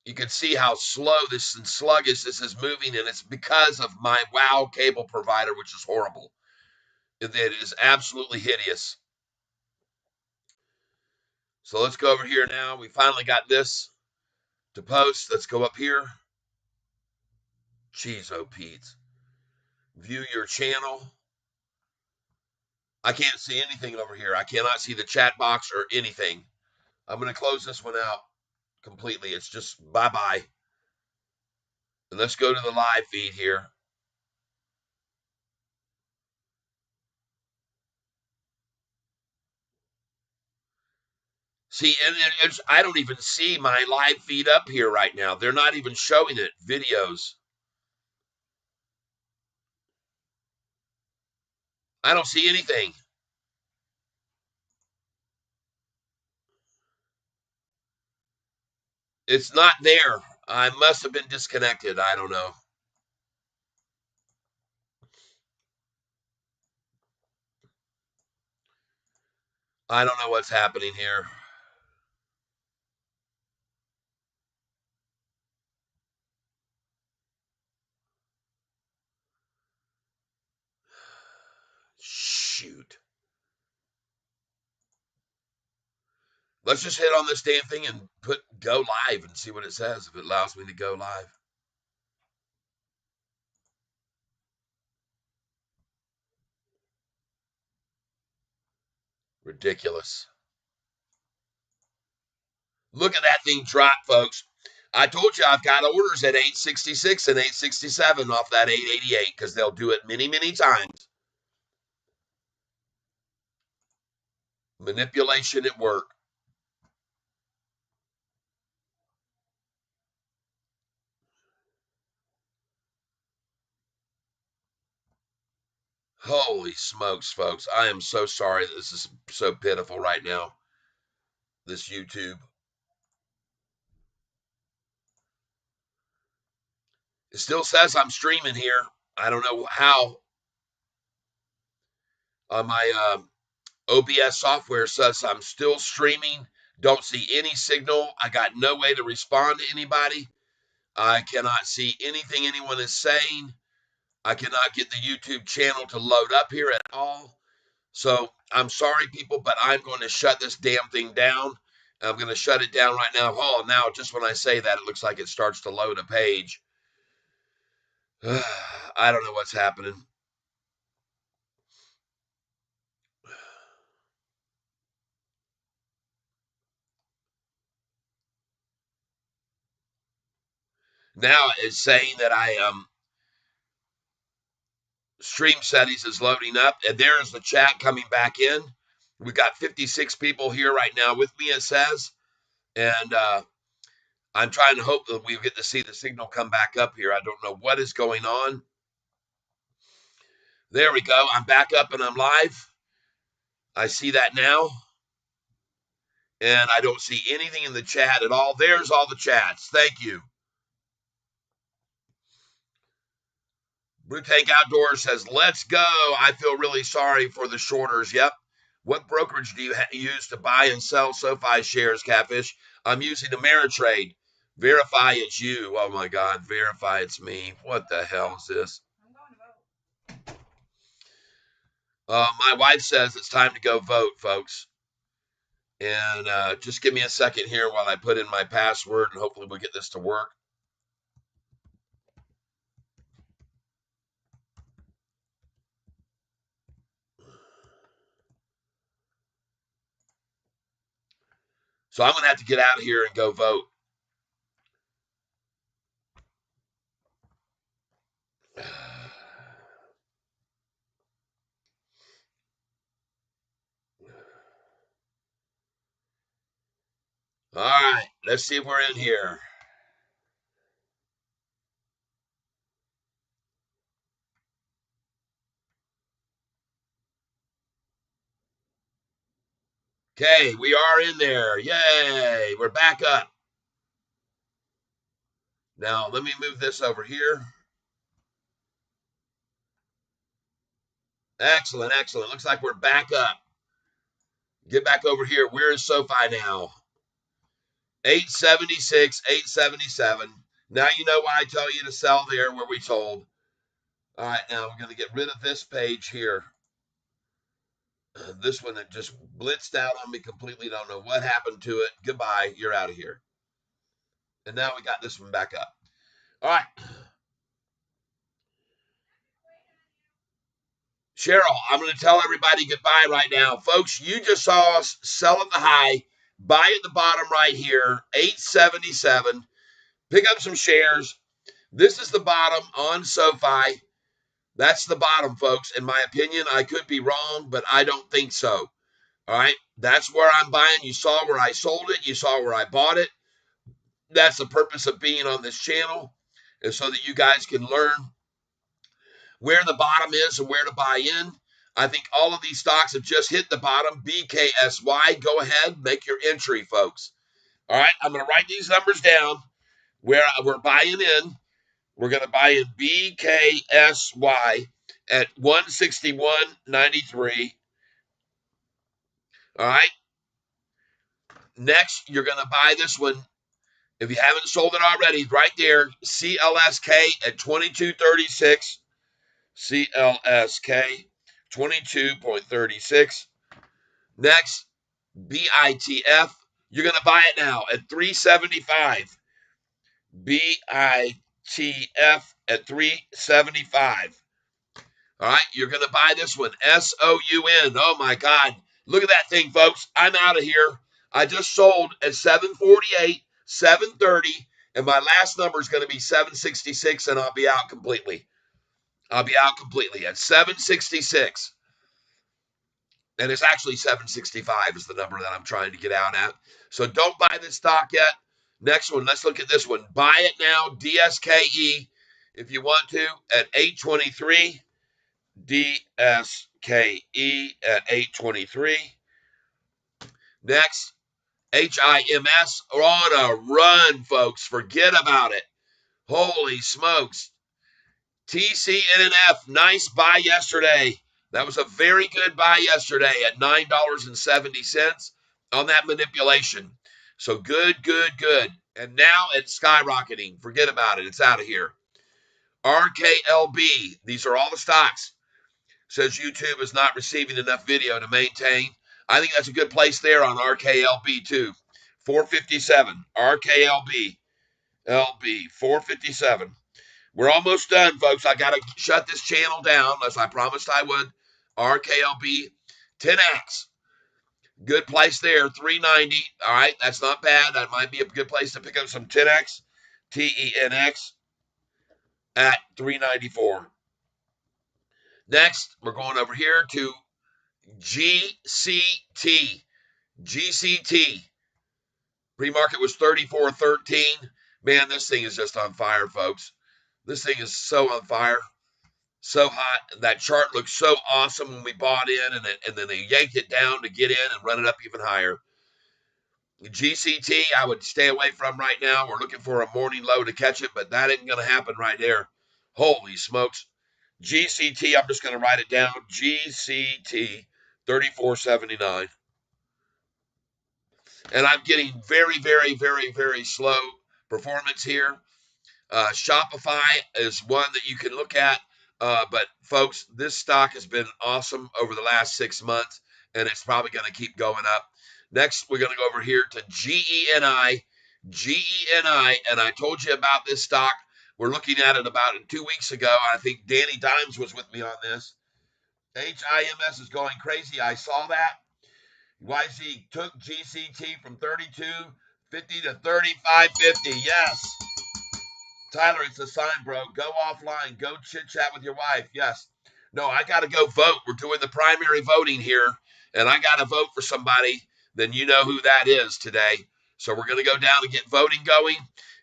You can see how slow this and sluggish this is moving, and it's because of my WoW cable provider, which is horrible. It is absolutely hideous. So let's go over here now. We finally got this to post. Let's go up here. Jeez, oh Pete. View your channel. I can't see anything over here. I cannot see the chat box or anything. I'm going to close this one out completely. It's just bye-bye. And let's go to the live feed here. See, and I don't even see my live feed up here right now. They're not even showing it. Videos. I don't see anything. It's not there. I must have been disconnected. I don't know. I don't know what's happening here. Shoot. Let's just hit on this damn thing and put go live and see what it says, if it allows me to go live. Ridiculous. Look at that thing drop, folks. I told you I've got orders at 866 and 867 off that 888 because they'll do it many, many times. Manipulation at work. Holy smokes, folks. I am so sorry that this is so pitiful right now. This YouTube. It still says I'm streaming here. I don't know how. My OBS software says I'm still streaming. Don't see any signal. I got no way to respond to anybody. I cannot see anything anyone is saying. I cannot get the YouTube channel to load up here at all. So I'm sorry, people, but I'm going to shut this damn thing down. I'm going to shut it down right now. Oh, now just when I say that, it looks like it starts to load a page. I don't know what's happening. Now it's saying that stream settings is loading up, and there's the chat coming back in. We've got 56 people here right now with me, it says, and I'm trying to hope that we get to see the signal come back up here. I don't know what is going on. There we go. I'm back up and I'm live. I see that now. And I don't see anything in the chat at all. There's all the chats. Thank you. Blue Tank Outdoors says, let's go. I feel really sorry for the shorters. Yep. What brokerage do you use to buy and sell SoFi shares, Catfish? I'm using Ameritrade. Verify it's you. Oh my God, verify it's me. What the hell is this? My wife says it's time to go vote, folks. And just give me a second here while I put in my password, and hopefully we'll get this to work. So I'm going to have to get out of here and go vote. All right, let's see if we're in here. Okay, we are in there. Yay, we're back up. Now, let me move this over here. Excellent, excellent. Looks like we're back up. Get back over here. Where is Sofi now? 876, 877. Now you know why I tell you to sell there where we sold. All right, now we're going to get rid of this page here. This one that just blitzed out on me completely. Don't know what happened to it. Goodbye. You're out of here. And now we got this one back up. All right. Cheryl, I'm going to tell everybody goodbye right now. Folks, you just saw us sell at the high, buy at the bottom right here, 877. Pick up some shares. This is the bottom on SoFi. That's the bottom, folks. In my opinion, I could be wrong, but I don't think so. All right. That's where I'm buying. You saw where I sold it. You saw where I bought it. That's the purpose of being on this channel, is so that you guys can learn where the bottom is and where to buy in. I think all of these stocks have just hit the bottom. BKSY, go ahead, make your entry, folks. All right, I'm going to write these numbers down where we're buying in. We're going to buy in BKSY at 161.93. All right. Next, you're going to buy this one. If you haven't sold it already, right there, CLSK at 22.36. CLSK 22.36. Next, BITF. You're going to buy it now at 375. BITF at 375. All right, you're going to buy this one, SOUN. Oh my God. Look at that thing, folks. I'm out of here. I just sold at 748, 730, and my last number is going to be 766, and I'll be out completely. I'll be out completely at 766. And it's actually 765 is the number that I'm trying to get out at. So don't buy this stock yet. Next one, let's look at this one. Buy it now, DSKE, if you want to, at 823. DSKE at 823. Next, HIMS are on a run, folks. Forget about it. Holy smokes. TCNF, nice buy yesterday. That was a very good buy yesterday at $9.70 on that manipulation. So good, good, good. And now it's skyrocketing. Forget about it. It's out of here. RKLB, these are all the stocks. Says YouTube is not receiving enough video to maintain. I think that's a good place there on RKLB too. 457. RKLB. LB 457. We're almost done, folks. I got to shut this channel down, as I promised I would. RKLB 10X. Good place there, 390. All right, that's not bad. That might be a good place to pick up some 10X. TENX at 394. Next, we're going over here to GCT. GCT. Pre-market was 34.13. Man, this thing is just on fire, folks. This thing is so on fire. So hot. That chart looks so awesome when we bought in, and then they yanked it down to get in and run it up even higher. GCT, I would stay away from right now. We're looking for a morning low to catch it, but that ain't going to happen right there. Holy smokes. GCT, I'm just going to write it down. GCT 34.79. And I'm getting very, very, very, very slow performance here. Shopify is one that you can look at. But folks, this stock has been awesome over the last 6 months, and it's probably going to keep going up. Next, we're going to go over here to GENI. GENI, and I told you about this stock. We're looking at it about 2 weeks ago. I think Danny Dimes was with me on this. HIMS is going crazy. I saw that. YZ took GCT from 32.50 to 35.50. Yes. Tyler, it's a sign, bro. Go offline. Go chit chat with your wife. Yes. No, I got to go vote. We're doing the primary voting here, and I got to vote for somebody. Then you know who that is today. So we're going to go down and get voting going.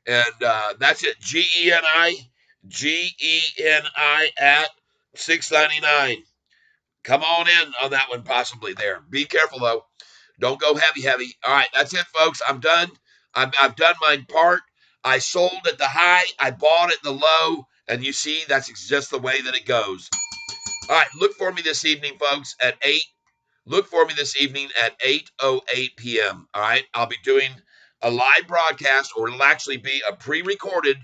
And that's it. GENI. GENI at $6.99. Come on that one, possibly there. Be careful, though. Don't go heavy. All right, that's it, folks. I'm done. I've done my part. I sold at the high. I bought at the low. And you see, that's just the way that it goes. All right, look for me this evening, folks, at 8. Look for me this evening at 8:08 p.m. All right, I'll be doing a live broadcast, or it'll actually be a pre-recorded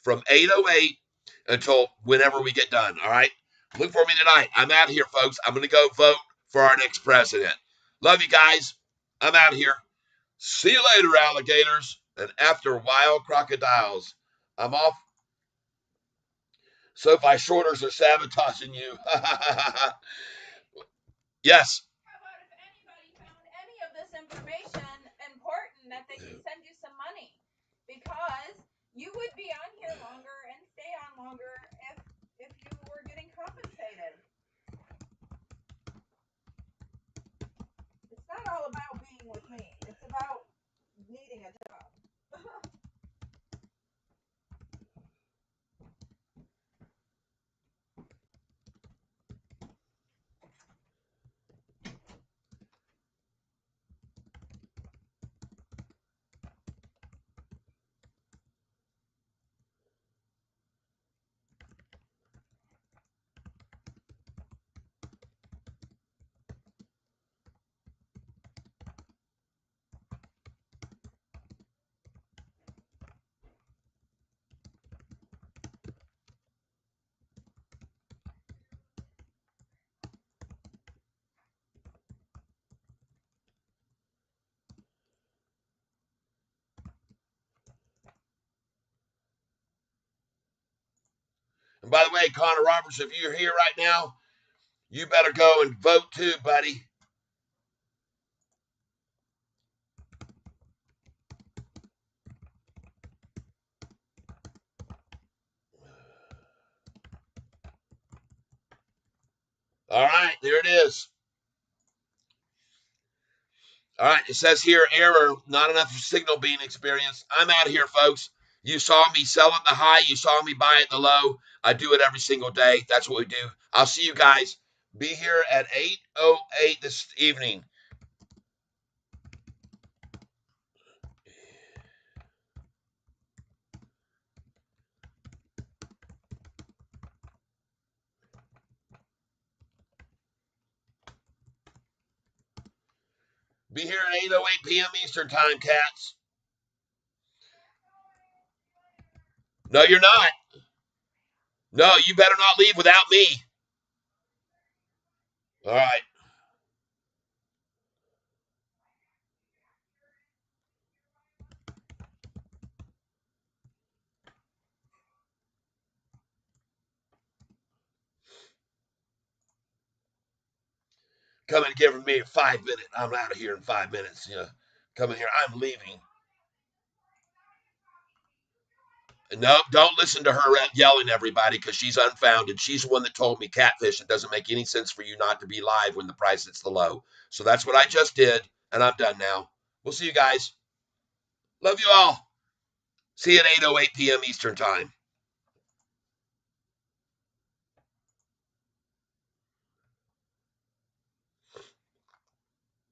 from 8:08 until whenever we get done. All right, look for me tonight. I'm out of here, folks. I'm going to go vote for our next president. Love you guys. I'm out of here. See you later, alligators. And after wild crocodiles, I'm off. Sofi shorters are sabotaging you. Yes. How about if anybody found any of this information important that they can send you some money? Because you would be on here longer and stay on longer if you were getting compensated. It's not all about being with me. It's about needing a job. And by the way, Connor Roberts, if you're here right now, you better go and vote too, buddy. All right, there it is. All right, it says here, error, not enough signal being experienced. I'm out of here, folks. You saw me sell at the high. You saw me buy at the low. I do it every single day. That's what we do. I'll see you guys. Be here at 8:08 this evening. Be here at 8:08 p.m. Eastern Time, cats. No, you're not. No, you better not leave without me. All right. Come and give me 5 minutes. I'm out of here in 5 minutes. Come in here. I'm leaving. No, don't listen to her yelling at everybody because she's unfounded. She's the one that told me, Catfish, it doesn't make any sense for you not to be live when the price hits the low. So that's what I just did, and I'm done now. We'll see you guys. Love you all. See you at 8:08 p.m. Eastern Time.